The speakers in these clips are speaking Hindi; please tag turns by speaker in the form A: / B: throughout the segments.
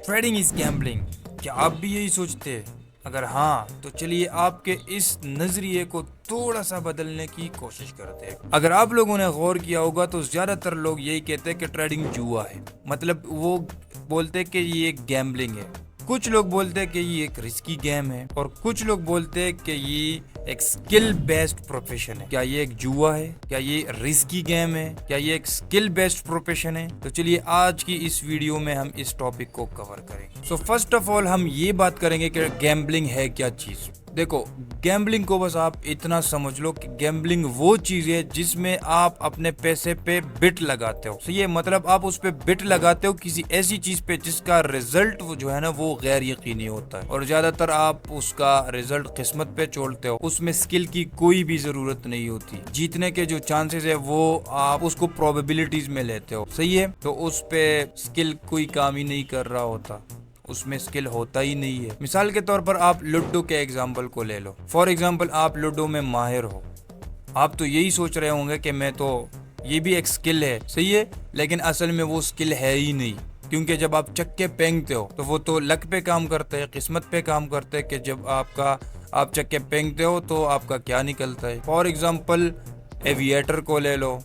A: Trading is gambling. क्या आप भी यही सोचते हैं? अगर हाँ तो चलिए आपके इस नजरिए को थोड़ा सा बदलने की कोशिश करते हैं। अगर आप लोगों ने गौर किया होगा तो ज्यादातर लोग यही कहते हैं कि ट्रेडिंग जुआ है। मतलब वो बोलते हैं कि ये एक गैम्बलिंग है। कुछ लोग बोलते हैं कि ये एक रिस्की गेम है और कुछ लोग बोलते हैं कि ये एक स्किल बेस्ड प्रोफेशन है। क्या ये एक जुआ है? क्या ये रिस्की गेम है? क्या ये एक स्किल बेस्ड प्रोफेशन है? तो चलिए आज की इस वीडियो में हम इस टॉपिक को कवर करेंगे। सो फर्स्ट ऑफ ऑल हम ये बात करेंगे कि गैम्बलिंग है क्या चीज। देखो, गैम्बलिंग को बस आप इतना समझ लो कि गैम्बलिंग वो चीज है जिसमें आप अपने पैसे पे बिट लगाते हो। सही है, मतलब आप उस पे बिट लगाते हो किसी ऐसी चीज पे जिसका रिजल्ट जो है ना वो गैर यकीनी होता है और ज्यादातर आप उसका रिजल्ट किस्मत पे छोड़ते हो। उसमें स्किल की कोई भी जरूरत नहीं होती। जीतने के जो चांसेस है वो आप उसको प्रोबेबिलिटीज में लेते हो। सही है, तो उस पे स्किल कोई काम ही नहीं कर रहा होता, उसमें स्किल होता ही नहीं है। मिसाल के तौर पर आप लूडो के एग्जाम्पल को ले लो। फॉर एग्जाम्पल आप लूडो में माहिर हो। आप तो यही सोच रहे होंगे कि मैं तो, ये भी एक स्किल है। सही है, लेकिन असल में वो स्किल है ही नहीं। क्योंकि जब आप चक्के फेंकते हो तो वो तो लक पे काम करते हैं, किस्मत पे काम करते हैं कि जब आप चक्के फेंकते हो तो आपका क्या निकलता है। फॉर एग्जाम्पल एविएटर को ले लो,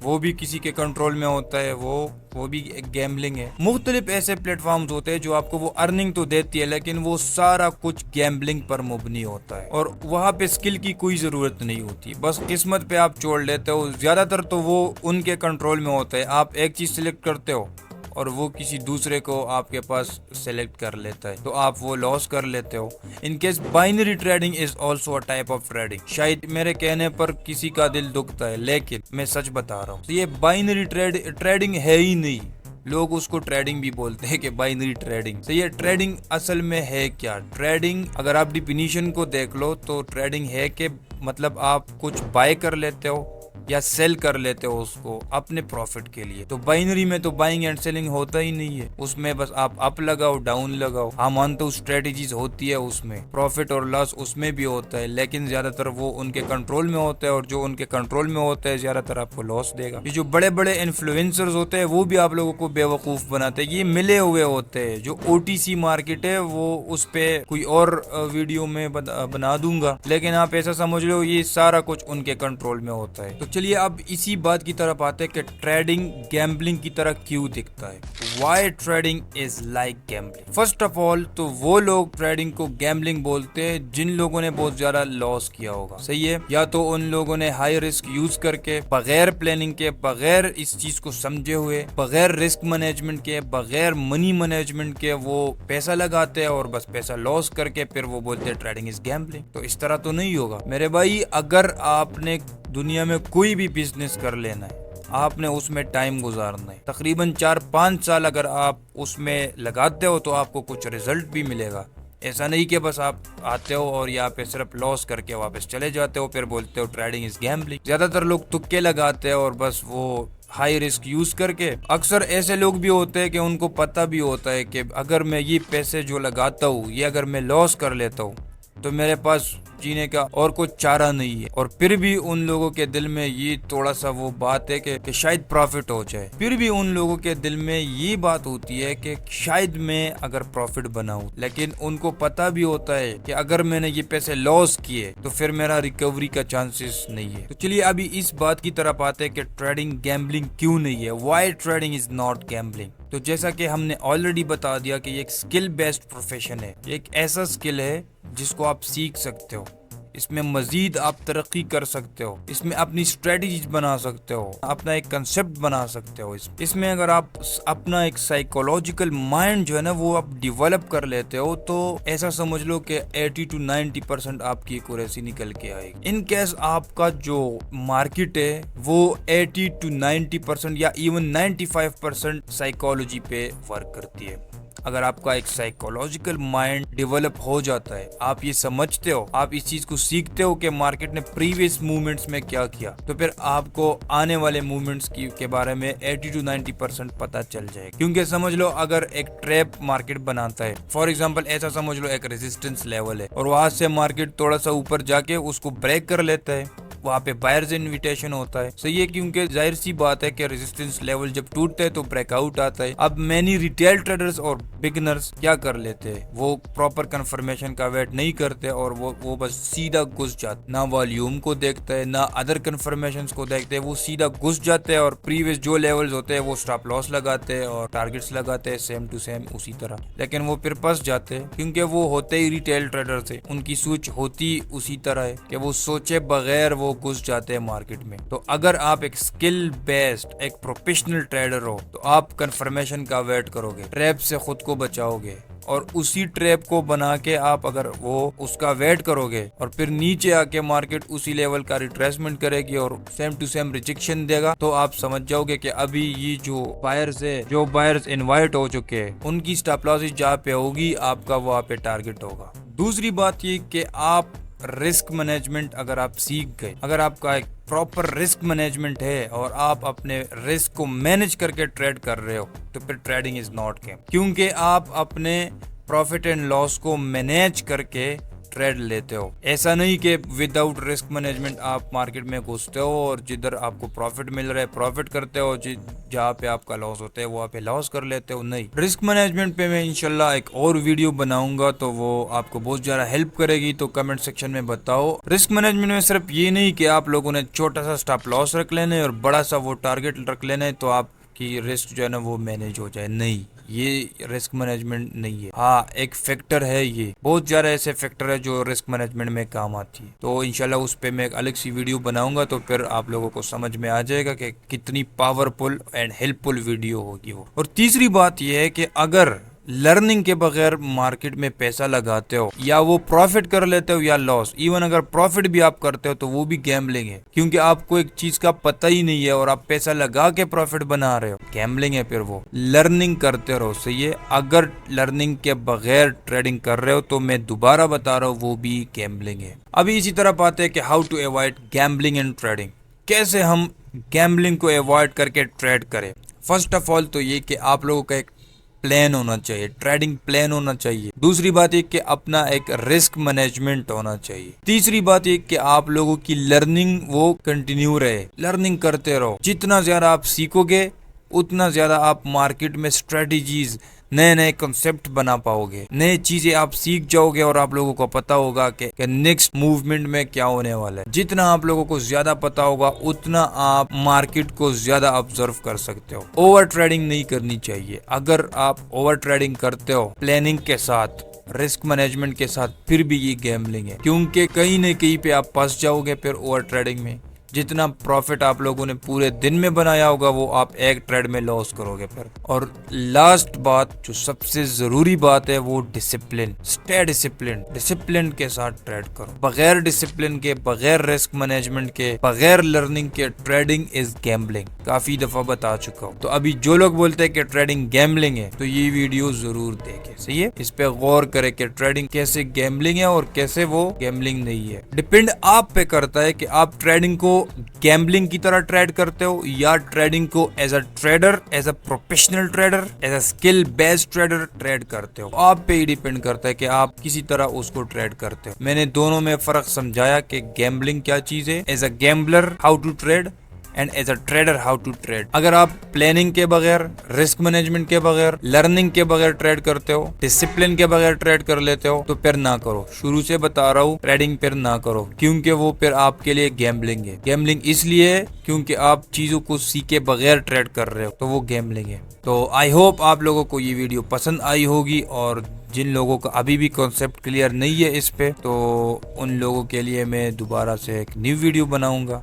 A: वो भी किसी के कंट्रोल में होता है, वो भी एक गैम्बलिंग है। मुख्तलिफ ऐसे प्लेटफॉर्म्स होते हैं जो आपको वो अर्निंग तो देती है लेकिन वो सारा कुछ गैम्बलिंग पर मुबनी होता है और वहाँ पे स्किल की कोई जरूरत नहीं होती, बस किस्मत पे आप छोड़ लेते हो। ज्यादातर तो वो उनके कंट्रोल में होता है। आप एक चीज सिलेक्ट करते हो और वो किसी दूसरे को आपके पास सेलेक्ट कर लेता है तो आप वो लॉस कर लेते हो। In case binary trading is also a type of trading. शायद मेरे कहने पर किसी का दिल दुखता है लेकिन मैं सच बता रहा हूँ, तो ये बाइनरी ट्रेडिंग है ही नहीं। लोग उसको ट्रेडिंग भी बोलते हैं कि बाइनरी ट्रेडिंग। तो ये ट्रेडिंग असल में है क्या? ट्रेडिंग अगर आप डिफिनीशन को देख लो तो ट्रेडिंग है कि मतलब आप कुछ बाय कर लेते हो या सेल कर लेते हो उसको अपने प्रॉफिट के लिए। तो बाइनरी में तो बाइंग एंड सेलिंग होता ही नहीं है। उसमें बस आप अप लगाओ डाउन लगाओ। हाँ मानते हो स्ट्रेटेजीज होती है, उसमें प्रॉफिट और लॉस उसमें भी होता है, लेकिन ज्यादातर वो उनके कंट्रोल में होता है और जो उनके कंट्रोल में होता है ज्यादातर आपको लॉस देगा। ये जो बड़े बड़े इन्फ्लुएंसर्स होते हैं वो भी आप लोगों को बेवकूफ बनाते हैं। ये मिले हुए होते हैं। जो OTC मार्केट है वो उस पे कोई और वीडियो में बना दूंगा, लेकिन आप ऐसा समझ लो ये सारा कुछ उनके कंट्रोल में होता है। तो चलिए अब इसी बात की तरफ आते हैं कि ट्रेडिंग गैम्बलिंग की तरह क्यों दिखता है। Why trading is like gambling. First of all तो वो लोग ट्रेडिंग को गैम्बलिंग बोलते हैं जिन लोगों ने बहुत ज्यादा लॉस किया होगा। सही है, या तो उन लोगों ने हाई रिस्क यूज करके, बगैर प्लानिंग के, बगैर इस चीज को समझे हुए, बगैर रिस्क मैनेजमेंट के, बगैर मनी मैनेजमेंट के वो पैसा लगाते हैं और बस पैसा लॉस करके फिर वो बोलते हैं ट्रेडिंग इज गैम्बलिंग। तो इस तरह तो नहीं होगा मेरे भाई। अगर आपने दुनिया में कोई भी बिजनेस कर लेना है, आपने उसमें टाइम गुजारना है, तकरीबन 4-5 साल अगर आप उसमें लगाते हो तो आपको कुछ रिजल्ट भी मिलेगा। ऐसा नहीं कि बस आप आते हो और यहाँ पे सिर्फ लॉस करके वापस चले जाते हो फिर बोलते हो ट्रेडिंग इज गैम्बलिंग। ज्यादातर लोग तुक्के लगाते हैं और बस वो हाई रिस्क यूज करके। अक्सर ऐसे लोग भी होते हैं कि उनको पता भी होता है कि अगर मैं ये पैसे जो लगाता हूँ ये अगर मैं लॉस कर लेता हूँ तो मेरे पास जीने का और कोई चारा नहीं है, और फिर भी उन लोगों के दिल में ये थोड़ा सा वो बात है कि शायद प्रॉफिट हो जाए। फिर भी उन लोगों के दिल में ये बात होती है कि शायद मैं अगर प्रॉफिट बनाऊं, लेकिन उनको पता भी होता है कि अगर मैंने ये पैसे लॉस किए तो फिर मेरा रिकवरी का चांसेस नहीं है। तो चलिए अभी इस बात की तरफ आते हैं कि ट्रेडिंग गैम्बलिंग क्यों नहीं है। Why trading is not gambling. तो जैसा कि हमने ऑलरेडी बता दिया कि ये एक स्किल बेस्ड प्रोफेशन है। ये एक ऐसा स्किल है जिसको आप सीख सकते हो, इसमें मजीद आप तरक्की कर सकते हो, इसमें अपनी स्ट्रेटजीज बना सकते हो, अपना एक कंसेप्ट बना सकते हो। इसमें अगर आप अपना एक साइकोलॉजिकल माइंड जो है ना वो आप डेवलप कर लेते हो तो ऐसा समझ लो कि 80 to 90% आपकी एक्यूरेसी निकल के आएगी। इन केस आपका जो मार्केट है वो 80 to 90% या इवन 95% साइकोलॉजी पे वर्क करती है। अगर आपका एक साइकोलॉजिकल माइंड डेवलप हो जाता है, आप ये समझते हो, आप इस चीज को सीखते हो कि मार्केट ने प्रीवियस मूवमेंट्स में क्या किया, तो फिर आपको आने वाले मूवमेंट्स के बारे में 80 to 90% पता चल जाएगा। क्योंकि समझ लो अगर एक ट्रैप मार्केट बनाता है, फॉर एग्जांपल ऐसा समझ लो एक रेजिस्टेंस लेवल है और वहां से मार्केट थोड़ा सा ऊपर जाके उसको ब्रेक कर लेता है, वहाँ पे बायर्स इन्विटेशन होता है, सही है, क्योंकि जाहिर सी बात है कि रेजिस्टेंस लेवल जब टूटते हैं तो ब्रेकआउट आता है। अब मैनी रिटेल ट्रेडर्स और बिगनर्स क्या कर लेते हैं, वो प्रॉपर कंफर्मेशन का वेट नहीं करते और वो बस सीधा घुस जाते, ना वॉल्यूम को देखते हैं ना अदर कंफर्मेशंस को देखते हैं, वो सीधा घुस जाते हैं और प्रीवियस जो लेवल्स होते हैं वो स्टॉप लॉस लगाते हैं और टारगेट्स लगाते हैं सेम टू सेम उसी तरह, लेकिन वो फिर फंस जाते हैं क्योंकि वो होते ही रिटेल ट्रेडर थे, उनकी सोच होती उसी तरह है कि वो सोचे बगैर वो घुस जाते हैं मार्केट में। तो अगर आप एक स्किल बेस्ड एक प्रोफेशनल ट्रेडर हो तो आप कंफर्मेशन का वेट करोगे, ट्रैप से खुद को बचाओगे और उसी ट्रैप को बना के आप अगर वो उसका वेट करोगे और फिर नीचे आके मार्केट उसी लेवल का रिट्रेसमेंट करेगी और सेम टू सेम रिजेक्शन देगा, तो आप समझ जाओगे कि अभी ये जो बायर्स है, जो बायर्स इनवाइट हो चुके हैं, उनकी स्टॉप लॉस जहाँ पे होगी आपका वहाँ पे टारगेट होगा। दूसरी बात ये कि आप रिस्क मैनेजमेंट अगर आप सीख गए, अगर आपका एक प्रॉपर रिस्क मैनेजमेंट है और आप अपने रिस्क को मैनेज करके ट्रेड कर रहे हो तो फिर ट्रेडिंग इज नॉट गेम, क्योंकि आप अपने प्रॉफिट एंड लॉस को मैनेज करके ट्रेड लेते हो। ऐसा नहीं कि विदाउट रिस्क मैनेजमेंट आप मार्केट में घुसते हो और जिधर आपको प्रॉफिट मिल रहा है प्रॉफिट करते हो, जहाँ पे आपका लॉस होता है वहाँ पे लॉस कर लेते हो। नहीं, रिस्क मैनेजमेंट पे मैं इंशाल्लाह एक और वीडियो बनाऊंगा तो वो आपको बहुत ज्यादा हेल्प करेगी, तो कमेंट सेक्शन में बताओ। रिस्क मैनेजमेंट में सिर्फ ये नहीं कि आप लोगों ने छोटा सा स्टॉप लॉस रख लेना है और बड़ा सा वो टारगेट रख लेना है तो आपकी रिस्क जो है ना वो मैनेज हो जाए, नहीं, ये रिस्क मैनेजमेंट नहीं है। हाँ, एक फैक्टर है, ये बहुत ज्यादा ऐसे फैक्टर है जो रिस्क मैनेजमेंट में काम आती है, तो इंशाल्लाह उस पे मैं एक अलग सी वीडियो बनाऊंगा तो फिर आप लोगों को समझ में आ जाएगा कि कितनी पावरफुल एंड हेल्पफुल वीडियो होगी वो। और तीसरी बात यह है कि अगर लर्निंग के बगैर मार्केट में पैसा लगाते हो, या वो प्रॉफिट कर लेते हो या लॉस, इवन अगर प्रॉफिट भी आप करते हो तो वो भी गैम्बलिंग है, क्योंकि आपको एक चीज का पता ही नहीं है और आप पैसा लगा के प्रॉफिट बना रहे हो, गैम्बलिंग है। फिर वो लर्निंग करते रहो, सही है। अगर लर्निंग के बगैर ट्रेडिंग कर रहे हो तो मैं दोबारा बता रहा हूँ वो भी गैम्बलिंग है। अभी इसी तरह बात है कि how to avoid gambling in trading, कैसे हम गैम्बलिंग को अवॉइड करके ट्रेड करें। फर्स्ट ऑफ ऑल तो ये कि आप लोगों का एक प्लान होना चाहिए, ट्रेडिंग प्लान होना चाहिए। दूसरी बात ये कि अपना एक रिस्क मैनेजमेंट होना चाहिए। तीसरी बात ये कि आप लोगों की लर्निंग वो कंटिन्यू रहे, लर्निंग करते रहो। जितना ज्यादा आप सीखोगे उतना ज्यादा आप मार्केट में स्ट्रेटजीज, नए नए कॉन्सेप्ट बना पाओगे, नई चीजें आप सीख जाओगे और आप लोगों को पता होगा कि नेक्स्ट मूवमेंट में क्या होने वाला है। जितना आप लोगों को ज्यादा पता होगा उतना आप मार्केट को ज्यादा ऑब्जर्व कर सकते हो। ओवर ट्रेडिंग नहीं करनी चाहिए। अगर आप ओवर ट्रेडिंग करते हो प्लानिंग के साथ, रिस्क मैनेजमेंट के साथ, फिर भी ये गैम्बलिंग है, क्योंकि कहीं न कहीं पे आप फंस जाओगे फिर ओवर ट्रेडिंग में। जितना प्रॉफिट आप लोगों ने पूरे दिन में बनाया होगा वो आप एक ट्रेड में लॉस करोगे फिर। और लास्ट बात, जो सबसे जरूरी बात है, वो डिसिप्लिन। स्टे डिसिप्लिन, डिसिप्लिन के साथ ट्रेड करो। बगैर डिसिप्लिन के, बगैर रिस्क मैनेजमेंट के, बगैर लर्निंग के ट्रेडिंग इज गैम्बलिंग। काफी दफा बता चुका हूँ। तो अभी जो लोग बोलते हैं कि ट्रेडिंग गैम्बलिंग है तो ये वीडियो जरूर देखें, सही है। इस पे गौर करें कि ट्रेडिंग कैसे गैम्बलिंग है और कैसे वो गैम्बलिंग नहीं है। डिपेंड आप पे करता है कि आप ट्रेडिंग को गैम्बलिंग की तरह ट्रेड करते हो या ट्रेडिंग को as a trader, as a professional trader, as a skill based trader trade करते हो। आप पे ही डिपेंड करता है कि आप किसी तरह उसको ट्रेड करते हो। मैंने दोनों में फर्क समझाया कि गैम्बलिंग क्या चीज है, as a gambler how to trade and as a trader how to trade. अगर आप प्लानिंग के बगैर, रिस्क मैनेजमेंट के बगैर, लर्निंग के बगैर ट्रेड करते हो, डिसिप्लिन के बगैर ट्रेड कर लेते हो तो फिर ना करो। शुरू से बता रहा हूँ, ट्रेडिंग फिर ना करो, क्योंकि वो फिर आपके लिए गैम्बलिंग है। गैम्बलिंग इसलिए है क्योंकि आप चीजों को सीखे बगैर ट्रेड कर रहे हो, तो वो गैम्बलिंग है। तो आई होप आप लोगों को ये वीडियो पसंद आई होगी, और जिन लोगों का अभी भी कॉन्सेप्ट क्लियर नहीं है इस पे, तो उन लोगों के लिए मैं दोबारा से एक न्यू वीडियो बनाऊंगा।